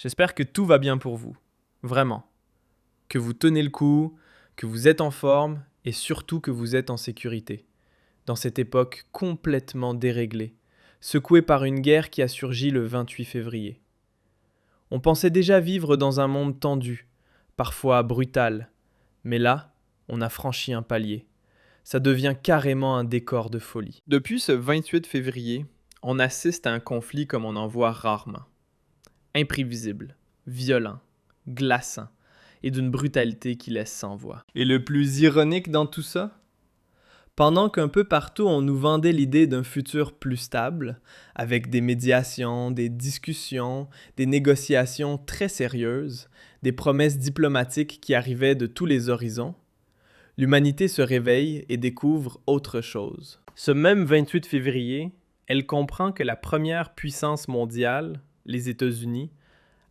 J'espère que tout va bien pour vous, vraiment. Que vous tenez le coup, que vous êtes en forme et surtout que vous êtes en sécurité. Dans cette époque complètement déréglée, secouée par une guerre qui a surgi le 28 février. On pensait déjà vivre dans un monde tendu, parfois brutal, mais là, on a franchi un palier. Ça devient carrément un décor de folie. Depuis ce 28 février, on assiste à un conflit comme on en voit rarement. Imprévisible, violent, glaçant et d'une brutalité qui laisse sans voix. Et le plus ironique dans tout ça? Pendant qu'un peu partout on nous vendait l'idée d'un futur plus stable, avec des médiations, des discussions, des négociations très sérieuses, des promesses diplomatiques qui arrivaient de tous les horizons, l'humanité se réveille et découvre autre chose. Ce même 28 février, elle comprend que la première puissance mondiale, les États-Unis,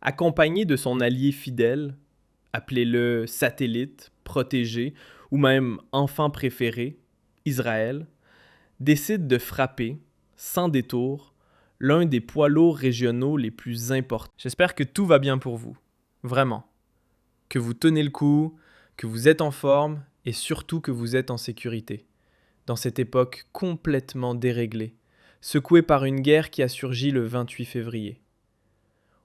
accompagnée de son allié fidèle, appelez-le satellite, protégé ou même enfant préféré, Israël, décide de frapper, sans détour, l'un des poids lourds régionaux les plus importants. J'espère que tout va bien pour vous, vraiment. Que vous tenez le coup, que vous êtes en forme et surtout que vous êtes en sécurité. Dans cette époque complètement déréglée, secouée par une guerre qui a surgi le 28 février.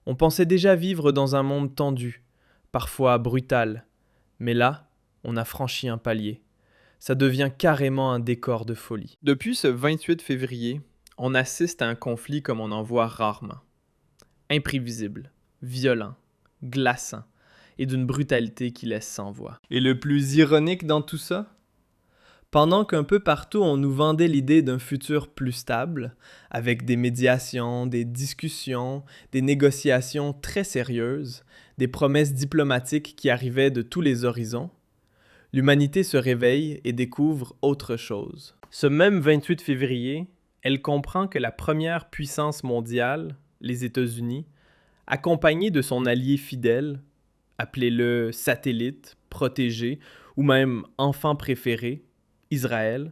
On pensait déjà vivre dans un monde tendu, parfois brutal, mais là, on a franchi un palier. Ça devient carrément un décor de folie. Depuis ce 28 février, on assiste à un conflit comme on en voit rarement. Imprévisible, violent, glaçant et d'une brutalité qui laisse sans voix. Et le plus ironique dans tout ça? Pendant qu'un peu partout on nous vendait l'idée d'un futur plus stable, avec des médiations, des discussions, des négociations très sérieuses, des promesses diplomatiques qui arrivaient de tous les horizons, l'humanité se réveille et découvre autre chose. Ce même 28 février, elle comprend que la première puissance mondiale, les États-Unis, accompagnée de son allié fidèle, appelez-le satellite, protégé ou même enfant préféré, Israël,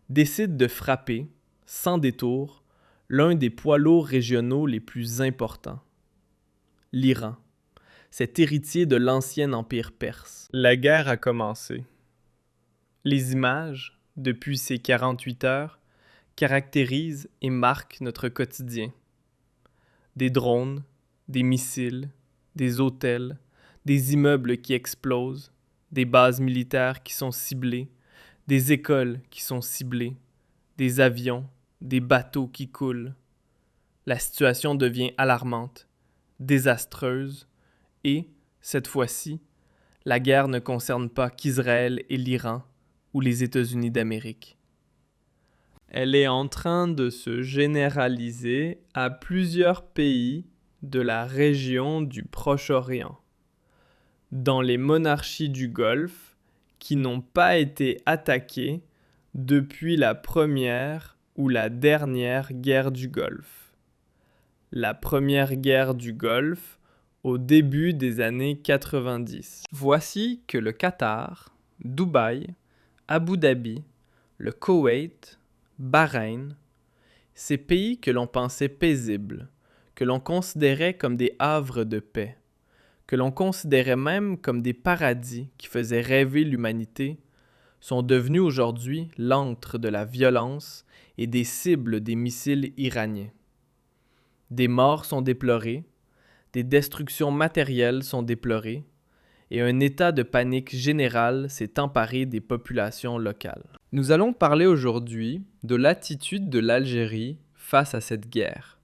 décide de frapper, sans détour, l'un des poids lourds régionaux les plus importants, l'Iran, cet héritier de l'ancien empire perse. La guerre a commencé. Les images, depuis ces 48 heures, caractérisent et marquent notre quotidien. Des drones, des missiles, des hôtels, des immeubles qui explosent, des bases militaires qui sont ciblées, des écoles qui sont ciblées, des avions, des bateaux qui coulent. La situation devient alarmante, désastreuse et, cette fois-ci, la guerre ne concerne pas qu'Israël et l'Iran ou les États-Unis d'Amérique. Elle est en train de se généraliser à plusieurs pays de la région du Proche-Orient, dans les monarchies du Golfe qui n'ont pas été attaquées depuis la première ou la dernière guerre du Golfe. La première guerre du Golfe au début des années 90. Voici que le Qatar, Dubaï, Abu Dhabi, le Koweït, Bahreïn, ces pays que l'on pensait paisibles, que l'on considérait comme des havres de paix, que l'on considérait même comme des paradis qui faisaient rêver l'humanité, sont devenus aujourd'hui l'antre de la violence et des cibles des missiles iraniens. Des morts sont déplorées, des destructions matérielles sont déplorées, et un état de panique générale s'est emparé des populations locales. Nous allons parler aujourd'hui de l'attitude de l'Algérie face à cette guerre.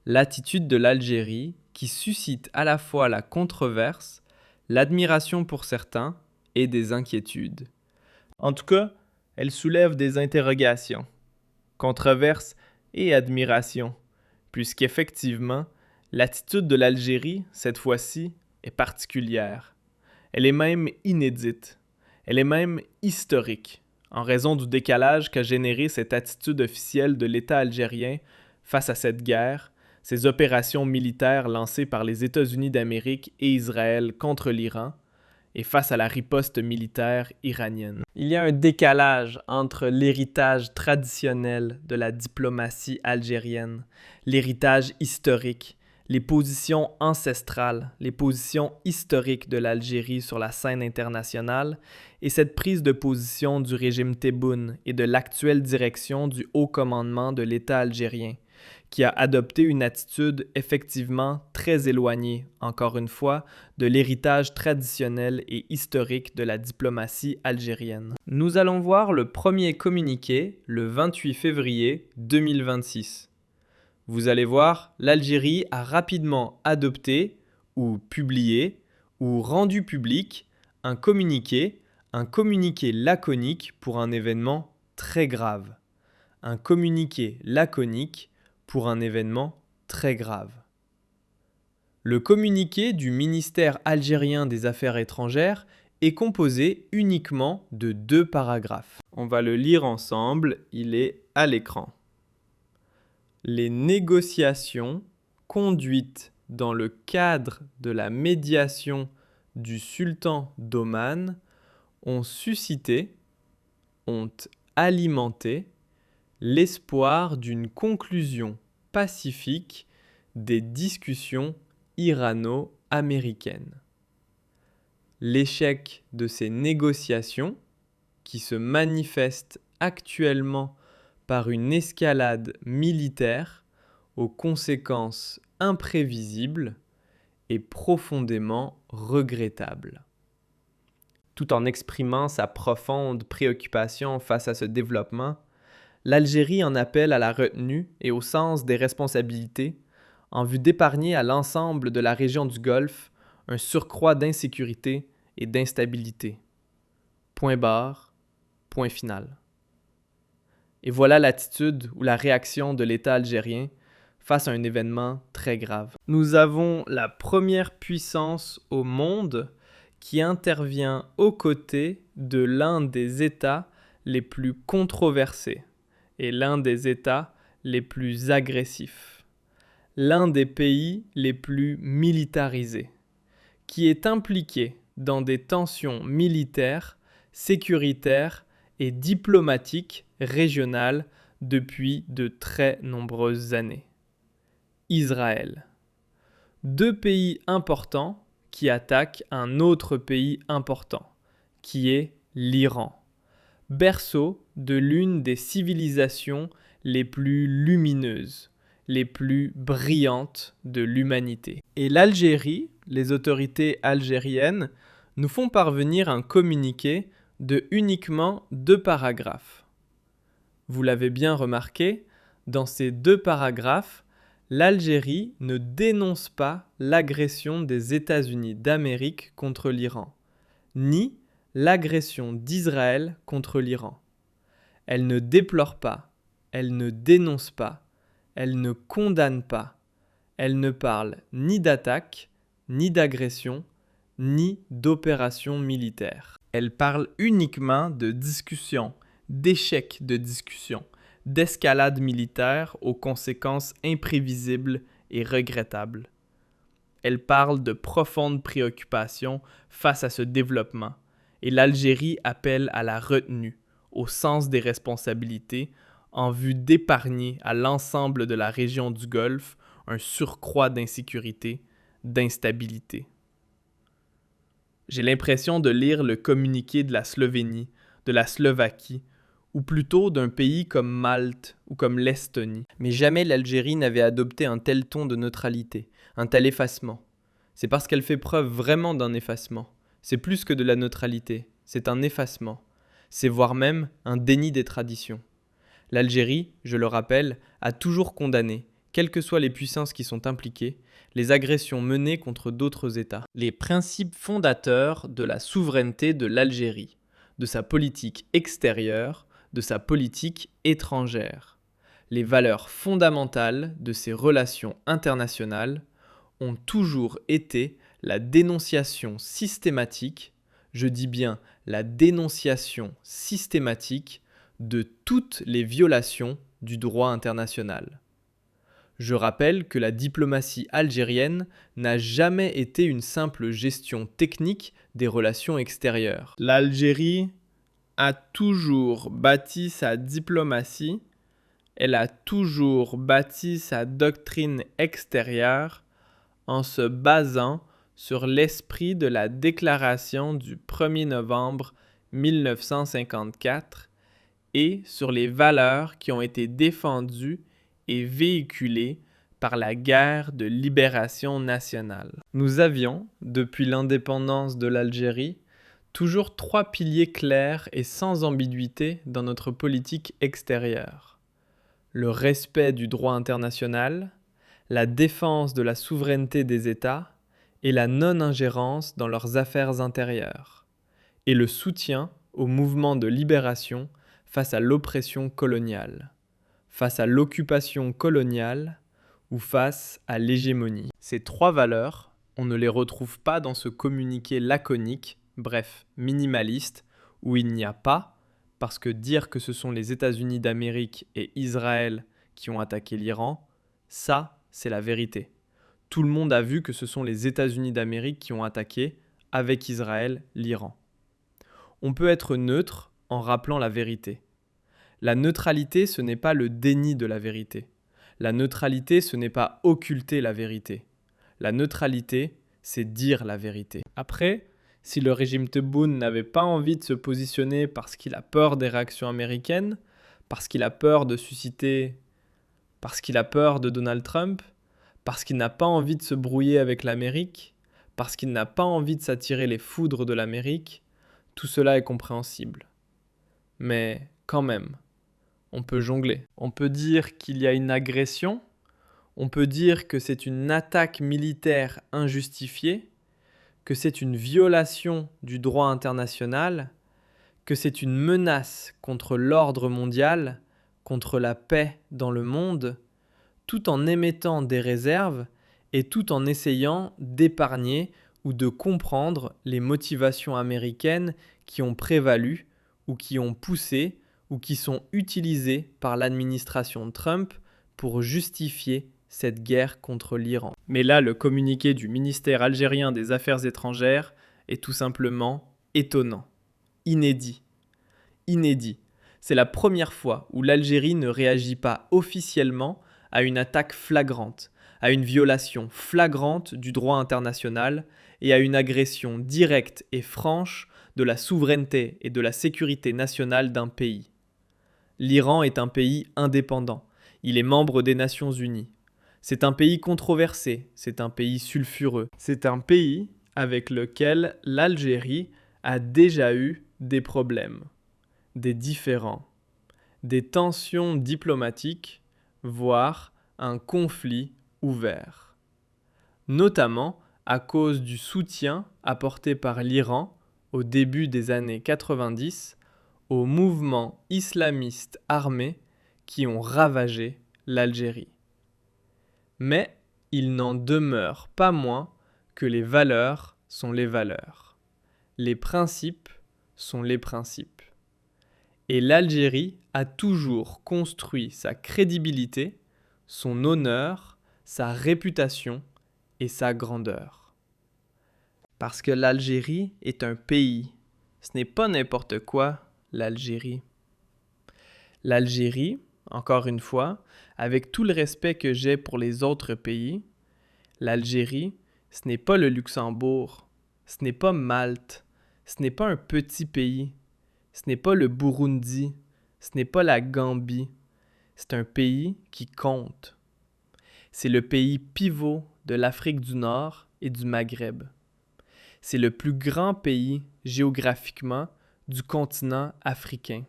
L'attitude de l'Algérie qui suscite à la fois la controverse, l'admiration pour certains et des inquiétudes. En tout cas, elle soulève des interrogations, controverse et admiration, puisqu'effectivement, l'attitude de l'Algérie, cette fois-ci, est particulière. Elle est même inédite. Elle est même historique, en raison du décalage qu'a généré cette attitude officielle de l'État algérien face à cette guerre, ces opérations militaires lancées par les États-Unis d'Amérique et Israël contre l'Iran, et face à la riposte militaire iranienne. Il y a un décalage entre l'héritage traditionnel de la diplomatie algérienne, l'héritage historique, les positions ancestrales, les positions historiques de l'Algérie sur la scène internationale et cette prise de position du régime Tebboune et de l'actuelle direction du haut commandement de l'État algérien, qui a adopté une attitude effectivement très éloignée, encore une fois, de l'héritage traditionnel et historique de la diplomatie algérienne. Nous allons voir le premier communiqué le 28 février 2026. Vous allez voir, l'Algérie a rapidement adopté, ou publié, ou rendu public un communiqué laconique pour un événement très grave. Un communiqué laconique pour un événement très grave. Le communiqué du ministère algérien des Affaires étrangères est composé uniquement de 2 paragraphes. On va le lire ensemble, il est à l'écran. Les négociations conduites dans le cadre de la médiation du sultan d'Oman ont suscité, ont alimenté l'espoir d'une conclusion pacifique des discussions irano-américaines. L'échec de ces négociations, qui se manifestent actuellement par une escalade militaire aux conséquences imprévisibles, est profondément regrettable. Tout en exprimant sa profonde préoccupation face à ce développement, l'Algérie en appelle à la retenue et au sens des responsabilités en vue d'épargner à l'ensemble de la région du Golfe un surcroît d'insécurité et d'instabilité. Point barre, point final. Et voilà l'attitude ou la réaction de l'État algérien face à un événement très grave. Nous avons la première puissance au monde qui intervient aux côtés de l'un des États les plus controversés et l'un des États les plus agressifs, l'un des pays les plus militarisés, qui est impliqué dans des tensions militaires, sécuritaires et diplomatiques régionales depuis de très nombreuses années. Israël. 2 pays importants qui attaquent un autre pays important, qui est l'Iran, berceau de l'une des civilisations les plus lumineuses, les plus brillantes de l'humanité. Et l'Algérie, les autorités algériennes, nous font parvenir un communiqué de uniquement 2 paragraphes. Vous l'avez bien remarqué, dans ces 2 paragraphes, l'Algérie ne dénonce pas l'agression des États-Unis d'Amérique contre l'Iran, ni l'agression d'Israël contre l'Iran. Elle ne déplore pas, elle ne dénonce pas, elle ne condamne pas, elle ne parle ni d'attaque, ni d'agression, ni d'opération militaire. Elle parle uniquement de discussion, d'échec de discussion, d'escalade militaire aux conséquences imprévisibles et regrettables. Elle parle de profondes préoccupations face à ce développement, et l'Algérie appelle à la retenue, au sens des responsabilités, en vue d'épargner à l'ensemble de la région du Golfe un surcroît d'insécurité, d'instabilité. J'ai l'impression de lire le communiqué de la Slovénie, de la Slovaquie, ou plutôt d'un pays comme Malte ou comme l'Estonie. Mais jamais l'Algérie n'avait adopté un tel ton de neutralité, un tel effacement. C'est parce qu'elle fait preuve vraiment d'un effacement. C'est plus que de la neutralité, c'est un effacement. C'est voire même un déni des traditions. L'Algérie, je le rappelle, a toujours condamné, quelles que soient les puissances qui sont impliquées, les agressions menées contre d'autres États. Les principes fondateurs de la souveraineté de l'Algérie, de sa politique extérieure, de sa politique étrangère. Les valeurs fondamentales de ses relations internationales ont toujours été la dénonciation systématique, je dis bien la dénonciation systématique de toutes les violations du droit international. Je rappelle que la diplomatie algérienne n'a jamais été une simple gestion technique des relations extérieures. L'Algérie a toujours bâti sa diplomatie, elle a toujours bâti sa doctrine extérieure en se basant sur l'esprit de la déclaration du 1er novembre 1954 et sur les valeurs qui ont été défendues et véhiculées par la guerre de libération nationale. Nous avions, depuis l'indépendance de l'Algérie, toujours 3 piliers clairs et sans ambiguïté dans notre politique extérieure. Le respect du droit international, la défense de la souveraineté des États et la non-ingérence dans leurs affaires intérieures, et le soutien au mouvement de libération face à l'oppression coloniale, face à l'occupation coloniale ou face à l'hégémonie. Ces 3 valeurs, on ne les retrouve pas dans ce communiqué laconique, bref, minimaliste, où il n'y a pas, parce que dire que ce sont les États-Unis d'Amérique et Israël qui ont attaqué l'Iran, ça, c'est la vérité. Tout le monde a vu que ce sont les États-Unis d'Amérique qui ont attaqué, avec Israël, l'Iran. On peut être neutre en rappelant la vérité. La neutralité, ce n'est pas le déni de la vérité. La neutralité, ce n'est pas occulter la vérité. La neutralité, c'est dire la vérité. Après, si le régime Tebboune n'avait pas envie de se positionner parce qu'il a peur des réactions américaines, parce qu'il a peur de susciter, parce qu'il a peur de Donald Trump, parce qu'il n'a pas envie de se brouiller avec l'Amérique, parce qu'il n'a pas envie de s'attirer les foudres de l'Amérique, tout cela est compréhensible. Mais quand même, on peut jongler. On peut dire qu'il y a une agression, on peut dire que c'est une attaque militaire injustifiée, que c'est une violation du droit international, que c'est une menace contre l'ordre mondial, contre la paix dans le monde, tout en émettant des réserves et tout en essayant d'épargner ou de comprendre les motivations américaines qui ont prévalu ou qui ont poussé ou qui sont utilisées par l'administration Trump pour justifier cette guerre contre l'Iran. Mais là, le communiqué du ministère algérien des Affaires étrangères est tout simplement étonnant, inédit. Inédit. C'est la première fois où l'Algérie ne réagit pas officiellement à une attaque flagrante, à une violation flagrante du droit international et à une agression directe et franche de la souveraineté et de la sécurité nationale d'un pays. L'Iran est un pays indépendant. Il est membre des Nations Unies. C'est un pays controversé, c'est un pays sulfureux. C'est un pays avec lequel l'Algérie a déjà eu des problèmes, des différends, des tensions diplomatiques, voire un conflit ouvert. Notamment à cause du soutien apporté par l'Iran au début des années 90 aux mouvements islamistes armés qui ont ravagé l'Algérie. Mais il n'en demeure pas moins que les valeurs sont les valeurs. Les principes sont les principes. Et l'Algérie a toujours construit sa crédibilité, son honneur, sa réputation et sa grandeur. Parce que l'Algérie est un pays. Ce n'est pas n'importe quoi, l'Algérie. L'Algérie, encore une fois, avec tout le respect que j'ai pour les autres pays, l'Algérie, ce n'est pas le Luxembourg, ce n'est pas Malte, ce n'est pas un petit pays, ce n'est pas le Burundi, ce n'est pas la Gambie, c'est un pays qui compte. C'est le pays pivot de l'Afrique du Nord et du Maghreb. C'est le plus grand pays géographiquement du continent africain.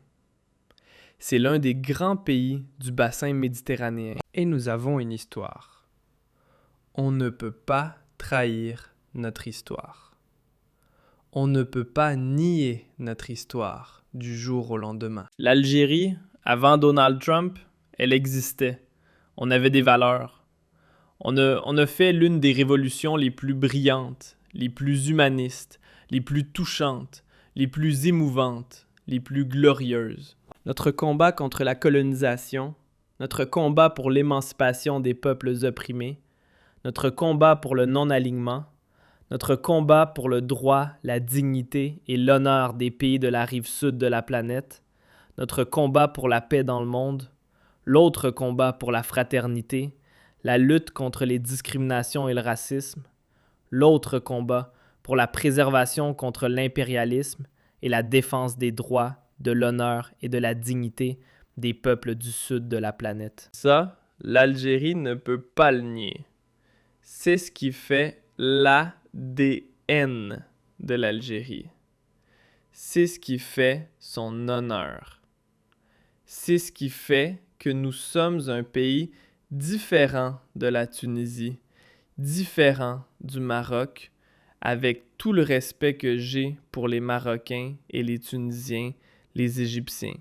C'est l'un des grands pays du bassin méditerranéen. Et nous avons une histoire. On ne peut pas trahir notre histoire. On ne peut pas nier notre histoire du jour au lendemain. L'Algérie, avant Donald Trump, elle existait. On avait des valeurs. On a fait l'une des révolutions les plus brillantes, les plus humanistes, les plus touchantes, les plus émouvantes, les plus glorieuses. Notre combat contre la colonisation, notre combat pour l'émancipation des peuples opprimés, notre combat pour le non-alignement, notre combat pour le droit, la dignité et l'honneur des pays de la rive sud de la planète, notre combat pour la paix dans le monde, l'autre combat pour la fraternité, la lutte contre les discriminations et le racisme, l'autre combat pour la préservation contre l'impérialisme et la défense des droits, de l'honneur et de la dignité des peuples du sud de la planète. Ça, l'Algérie ne peut pas le nier. C'est ce qui fait l'ADN de l'Algérie. C'est ce qui fait son honneur. C'est ce qui fait que nous sommes un pays différent de la Tunisie, différent du Maroc, avec tout le respect que j'ai pour les Marocains et les Tunisiens, les Égyptiens.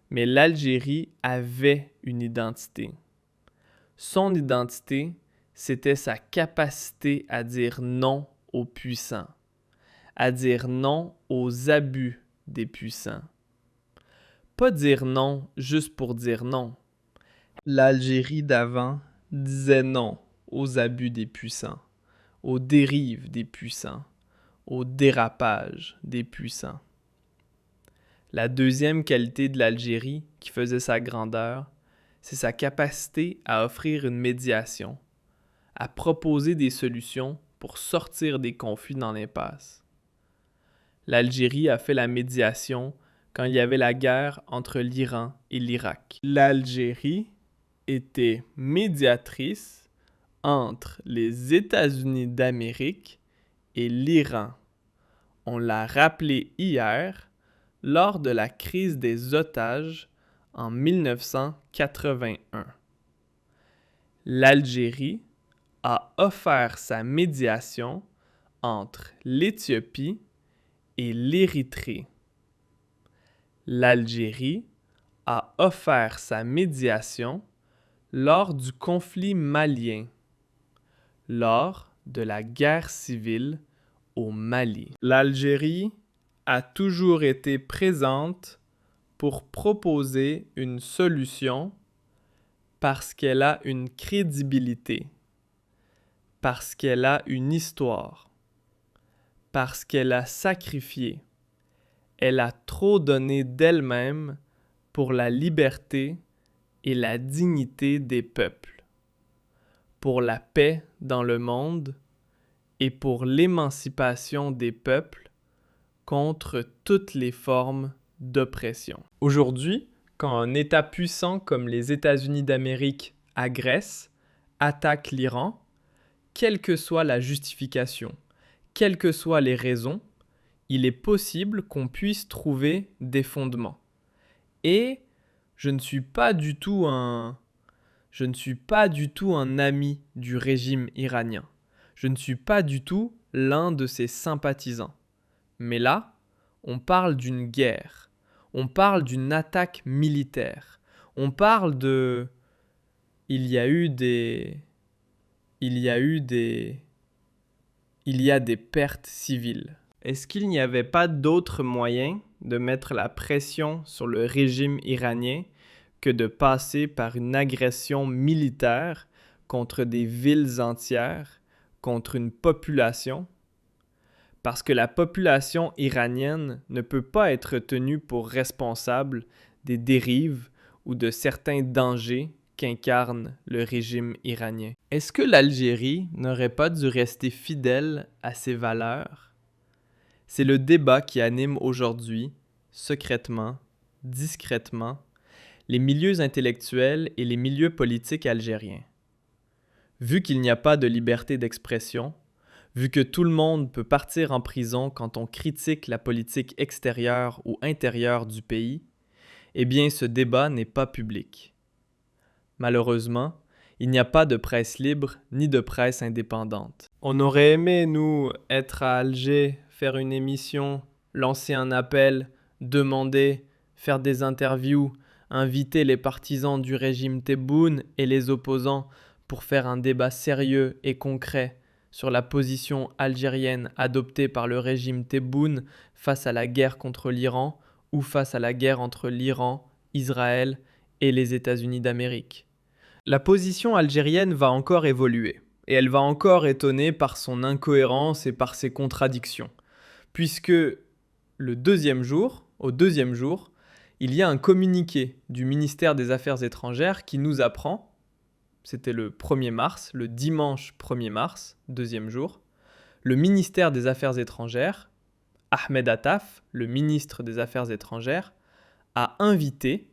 Mais l'Algérie avait une identité. Son identité, c'était sa capacité à dire non aux puissants, à dire non aux abus des puissants. Pas dire non juste pour dire non. L'Algérie d'avant disait non aux abus des puissants, aux dérives des puissants, au dérapage des puissants. La deuxième qualité de l'Algérie qui faisait sa grandeur, c'est sa capacité à offrir une médiation, à proposer des solutions pour sortir des conflits dans l'impasse. L'Algérie a fait la médiation quand il y avait la guerre entre l'Iran et l'Irak. L'Algérie était médiatrice entre les États-Unis d'Amérique et l'Iran. On l'a rappelé hier lors de la crise des otages en 1981. L'Algérie a offert sa médiation entre l'Éthiopie et l'Érythrée. L'Algérie a offert sa médiation lors du conflit malien, lors de la guerre civile au Mali. L'Algérie a toujours été présente pour proposer une solution parce qu'elle a une crédibilité, parce qu'elle a une histoire, parce qu'elle a sacrifié. Elle a trop donné d'elle-même pour la liberté et la dignité des peuples, pour la paix dans le monde et pour l'émancipation des peuples contre toutes les formes d'oppression. Aujourd'hui, quand un État puissant comme les États-Unis d'Amérique agresse, attaque l'Iran, quelle que soit la justification, quelles que soient les raisons, il est possible qu'on puisse trouver des fondements. Et je ne suis pas du tout un ami du régime iranien. Je ne suis pas du tout l'un de ses sympathisants. Mais là, on parle d'une guerre. On parle d'une attaque militaire. On parle de... Il y a des pertes civiles. Est-ce qu'il n'y avait pas d'autre moyen de mettre la pression sur le régime iranien que de passer par une agression militaire contre des villes entières, contre une population? Parce que la population iranienne ne peut pas être tenue pour responsable des dérives ou de certains dangers qu'incarne le régime iranien. Est-ce que l'Algérie n'aurait pas dû rester fidèle à ses valeurs? C'est le débat qui anime aujourd'hui, secrètement, discrètement, les milieux intellectuels et les milieux politiques algériens. Vu qu'il n'y a pas de liberté d'expression, vu que tout le monde peut partir en prison quand on critique la politique extérieure ou intérieure du pays, eh bien ce débat n'est pas public. Malheureusement, il n'y a pas de presse libre ni de presse indépendante. On aurait aimé, nous, être à Alger, faire une émission, lancer un appel, demander, faire des interviews, inviter les partisans du régime Tebboune et les opposants pour faire un débat sérieux et concret sur la position algérienne adoptée par le régime Tebboune face à la guerre contre l'Iran ou face à la guerre entre l'Iran, Israël et les États-Unis d'Amérique. La position algérienne va encore évoluer, et elle va encore étonner par son incohérence et par ses contradictions, puisque au deuxième jour, il y a un communiqué du ministère des Affaires étrangères qui nous apprend, c'était le 1er mars, le dimanche 1er mars, deuxième jour, le ministère des Affaires étrangères, Ahmed Attaf, le ministre des Affaires étrangères, a invité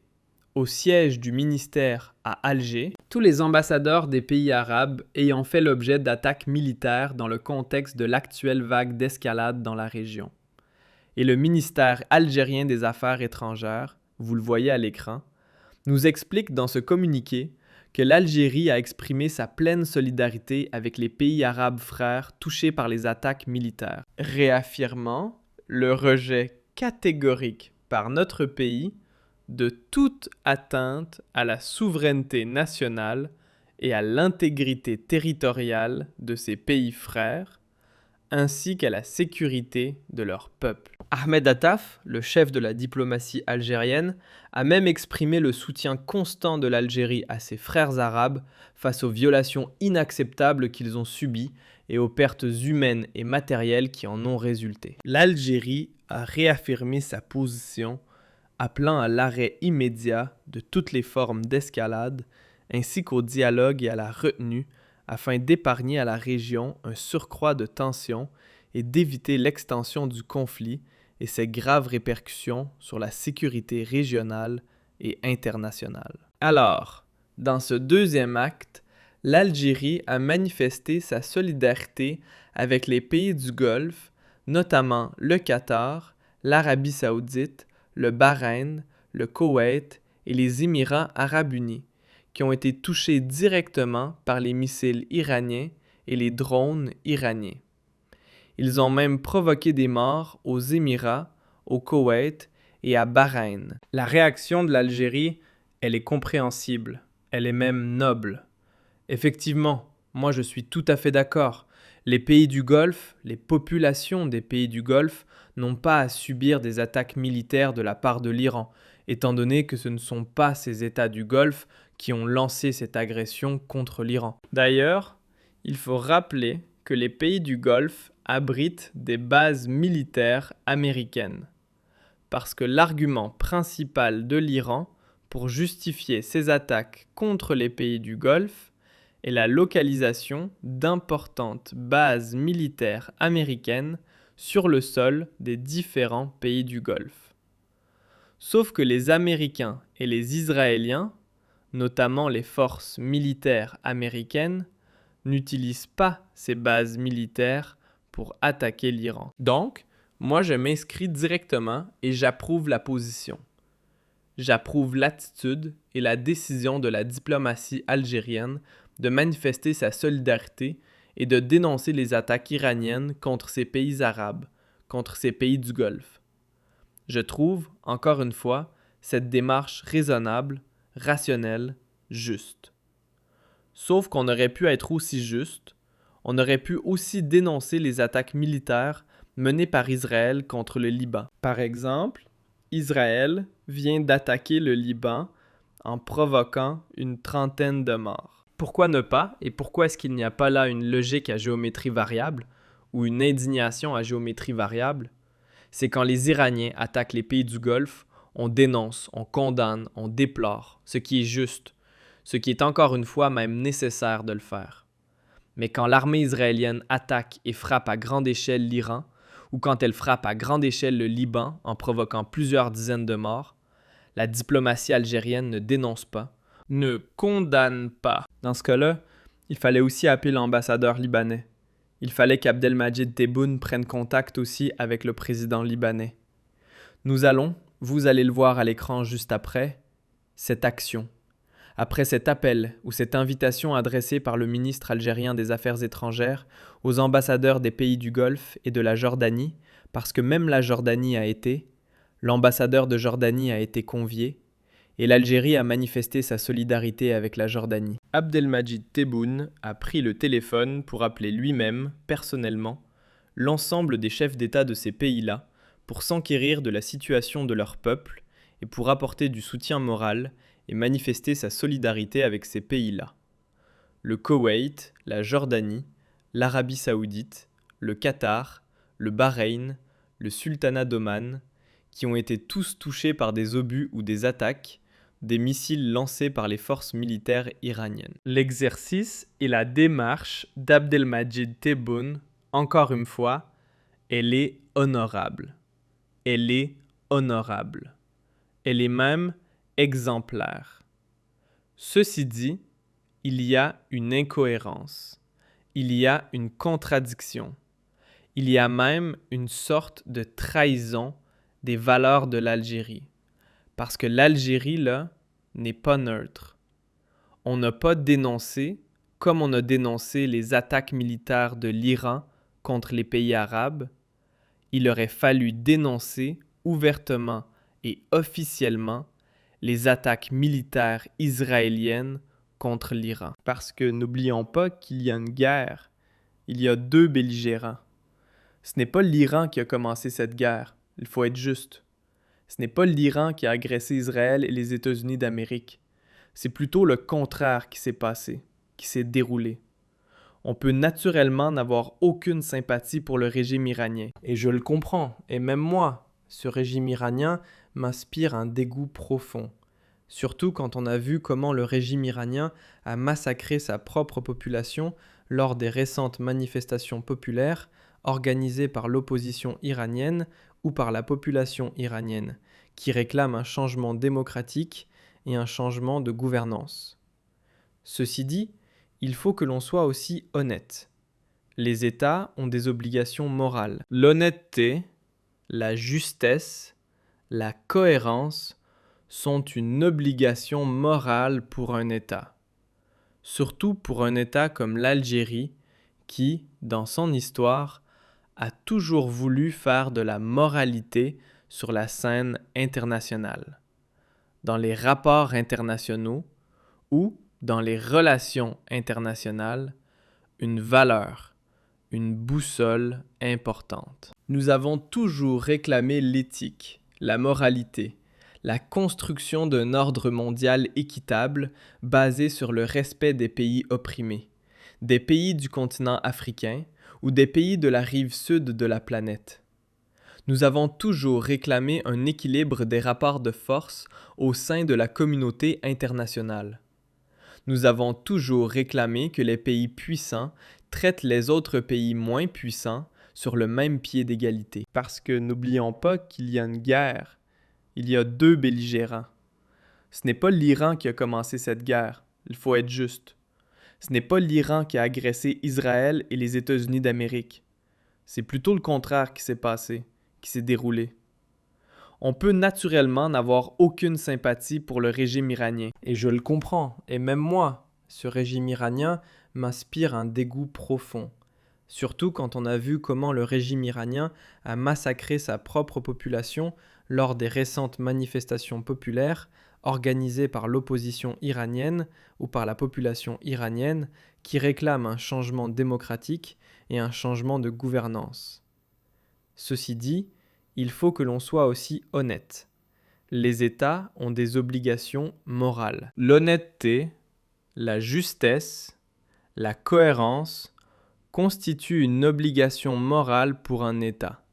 au siège du ministère à Alger tous les ambassadeurs des pays arabes ayant fait l'objet d'attaques militaires dans le contexte de l'actuelle vague d'escalade dans la région. Et le ministère algérien des Affaires étrangères, vous le voyez à l'écran, nous explique dans ce communiqué que l'Algérie a exprimé sa pleine solidarité avec les pays arabes frères touchés par les attaques militaires, réaffirmant le rejet catégorique par notre pays de toute atteinte à la souveraineté nationale et à l'intégrité territoriale de ces pays frères, ainsi qu'à la sécurité de leur peuple. Ahmed Attaf, le chef de la diplomatie algérienne, a même exprimé le soutien constant de l'Algérie à ses frères arabes face aux violations inacceptables qu'ils ont subies et aux pertes humaines et matérielles qui en ont résulté. L'Algérie a réaffirmé sa position, appelant à l'arrêt immédiat de toutes les formes d'escalade, ainsi qu'au dialogue et à la retenue, afin d'épargner à la région un surcroît de tensions et d'éviter l'extension du conflit et ses graves répercussions sur la sécurité régionale et internationale. Alors, dans ce deuxième acte, l'Algérie a manifesté sa solidarité avec les pays du Golfe, notamment le Qatar, l'Arabie saoudite, le Bahreïn, le Koweït et les Émirats arabes unis, qui ont été touchés directement par les missiles iraniens et les drones iraniens. Ils ont même provoqué des morts aux Émirats, au Koweït et à Bahreïn. La réaction de l'Algérie, elle est compréhensible, elle est même noble. Effectivement, moi je suis tout à fait d'accord. Les pays du Golfe, les populations des pays du Golfe n'ont pas à subir des attaques militaires de la part de l'Iran, étant donné que ce ne sont pas ces États du Golfe qui ont lancé cette agression contre l'Iran. D'ailleurs, il faut rappeler que les pays du Golfe abritent des bases militaires américaines. Parce que l'argument principal de l'Iran pour justifier ses attaques contre les pays du Golfe est la localisation d'importantes bases militaires américaines sur le sol des différents pays du Golfe. Sauf que les Américains et les Israéliens, notamment les forces militaires américaines, n'utilisent pas ces bases militaires pour attaquer l'Iran. Donc, moi je m'inscris directement et j'approuve la position. J'approuve l'attitude et la décision de la diplomatie algérienne de manifester sa solidarité et de dénoncer les attaques iraniennes contre ces pays arabes, contre ces pays du Golfe. Je trouve, encore une fois, cette démarche raisonnable, rationnelle, juste. Sauf qu'on aurait pu être aussi juste, on aurait pu aussi dénoncer les attaques militaires menées par Israël contre le Liban. Par exemple, Israël vient d'attaquer le Liban en provoquant une trentaine de morts. Pourquoi ne pas, et pourquoi est-ce qu'il n'y a pas là une logique à géométrie variable ou une indignation à géométrie variable? C'est quand les Iraniens attaquent les pays du Golfe, on dénonce, on condamne, on déplore, ce qui est juste, ce qui est encore une fois même nécessaire de le faire. Mais quand l'armée israélienne attaque et frappe à grande échelle l'Iran, ou quand elle frappe à grande échelle le Liban en provoquant plusieurs dizaines de morts, la diplomatie algérienne ne dénonce pas, ne condamne pas. Dans ce cas-là, il fallait aussi appeler l'ambassadeur libanais. Il fallait qu'Abdelmadjid Tebboune prenne contact aussi avec le président libanais. Nous allons, vous allez le voir à l'écran juste après, cette action. Après cet appel ou cette invitation adressée par le ministre algérien des Affaires étrangères aux ambassadeurs des pays du Golfe et de la Jordanie, parce que même la Jordanie a été, l'ambassadeur de Jordanie a été convié, et l'Algérie a manifesté sa solidarité avec la Jordanie. Abdelmadjid Tebboune a pris le téléphone pour appeler lui-même, personnellement, l'ensemble des chefs d'État de ces pays-là pour s'enquérir de la situation de leur peuple et pour apporter du soutien moral et manifester sa solidarité avec ces pays-là. Le Koweït, la Jordanie, l'Arabie saoudite, le Qatar, le Bahreïn, le Sultanat d'Oman, qui ont été tous touchés par des obus ou des attaques, des missiles lancés par les forces militaires iraniennes. L'exercice et la démarche d'Abdelmajid Tebboune, encore une fois, elle est honorable. Elle est honorable. Elle est même exemplaire. Ceci dit, il y a une incohérence. Il y a une contradiction. Il y a même une sorte de trahison des valeurs de l'Algérie. Parce que l'Algérie, là, n'est pas neutre. On n'a pas dénoncé, comme on a dénoncé les attaques militaires de l'Iran contre les pays arabes, il aurait fallu dénoncer ouvertement et officiellement les attaques militaires israéliennes contre l'Iran. Parce que n'oublions pas qu'il y a une guerre, il y a deux belligérants. Ce n'est pas l'Iran qui a commencé cette guerre, il faut être juste. Ce n'est pas l'Iran qui a agressé Israël et les États-Unis d'Amérique. C'est plutôt le contraire qui s'est passé, qui s'est déroulé. On peut naturellement n'avoir aucune sympathie pour le régime iranien. Et je le comprends, et même moi, ce régime iranien m'inspire un dégoût profond. Surtout quand on a vu comment le régime iranien a massacré sa propre population lors des récentes manifestations populaires organisées par l'opposition iranienne ou par la population iranienne, qui réclame un changement démocratique et un changement de gouvernance. Ceci dit, il faut que l'on soit aussi honnête. Les États ont des obligations morales. L'honnêteté, la justesse, la cohérence sont une obligation morale pour un État. Surtout pour un État comme l'Algérie qui, dans son histoire, a toujours voulu faire de la moralité sur la scène internationale, dans les rapports internationaux ou dans les relations internationales, une valeur, une boussole importante. Nous avons toujours réclamé l'éthique, la moralité, la construction d'un ordre mondial équitable basé sur le respect des pays opprimés, des pays du continent africain ou des pays de la rive sud de la planète. Nous avons toujours réclamé un équilibre des rapports de force au sein de la communauté internationale. Nous avons toujours réclamé que les pays puissants traitent les autres pays moins puissants sur le même pied d'égalité. Parce que n'oublions pas qu'il y a une guerre, il y a deux belligérants. Ce n'est pas l'Iran qui a commencé cette guerre, il faut être juste. Ce n'est pas l'Iran qui a agressé Israël et les États-Unis d'Amérique. C'est plutôt le contraire qui s'est passé, qui s'est déroulé. On peut naturellement n'avoir aucune sympathie pour le régime iranien. Et je le comprends, et même moi, ce régime iranien m'inspire un dégoût profond. Surtout quand on a vu comment le régime iranien a massacré sa propre population lors des récentes manifestations populaires organisées par l'opposition iranienne ou par la population iranienne qui réclame un changement démocratique et un changement de gouvernance. Ceci dit, il faut que l'on soit aussi honnête. Les États ont des obligations morales. L'honnêteté, la justesse, la cohérence constituent une obligation morale pour un État.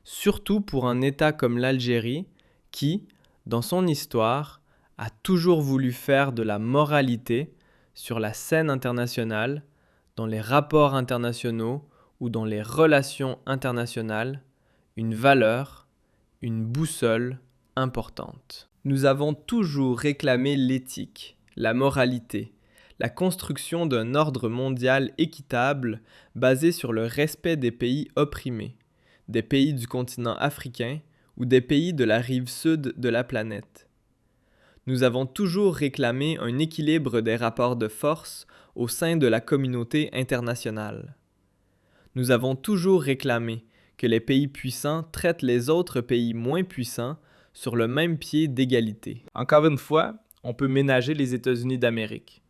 Surtout pour un État comme l'Algérie qui, dans son histoire, a toujours voulu faire de la moralité sur la scène internationale, dans les rapports internationaux ou dans les relations internationales, une valeur, une boussole importante. Nous avons toujours réclamé l'éthique, la moralité, la construction d'un ordre mondial équitable basé sur le respect des pays opprimés, des pays du continent africain ou des pays de la rive sud de la planète. Nous avons toujours réclamé un équilibre des rapports de force au sein de la communauté internationale. Nous avons toujours réclamé que les pays puissants traitent les autres pays moins puissants sur le même pied d'égalité. Encore une fois, on peut ménager les États-Unis d'Amérique.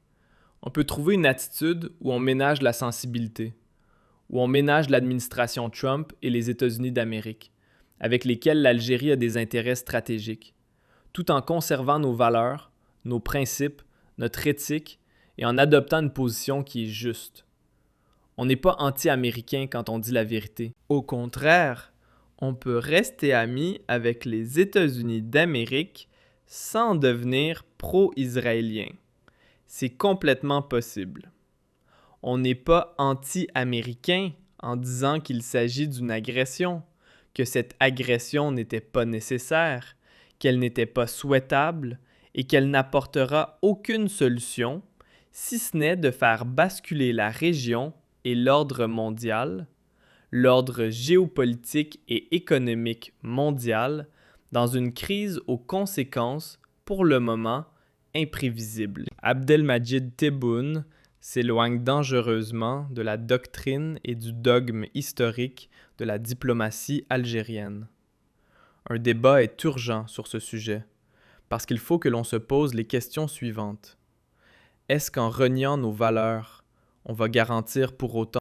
On peut trouver une attitude où on ménage la sensibilité, où on ménage l'administration Trump et les États-Unis d'Amérique, avec lesquels l'Algérie a des intérêts stratégiques, tout en conservant nos valeurs, nos principes, notre éthique et en adoptant une position qui est juste. On n'est pas anti-américain quand on dit la vérité. Au contraire, on peut rester amis avec les États-Unis d'Amérique sans devenir pro-israélien. C'est complètement possible. On n'est pas anti-américain en disant qu'il s'agit d'une agression, que cette agression n'était pas nécessaire, qu'elle n'était pas souhaitable et qu'elle n'apportera aucune solution, si ce n'est de faire basculer la région et l'ordre mondial, l'ordre géopolitique et économique mondial, dans une crise aux conséquences, pour le moment, imprévisibles. Abdelmadjid Tebboune s'éloigne dangereusement de la doctrine et du dogme historique de la diplomatie algérienne. Un débat est urgent sur ce sujet, parce qu'il faut que l'on se pose les questions suivantes. Est-ce qu'en reniant nos valeurs, on va garantir pour autant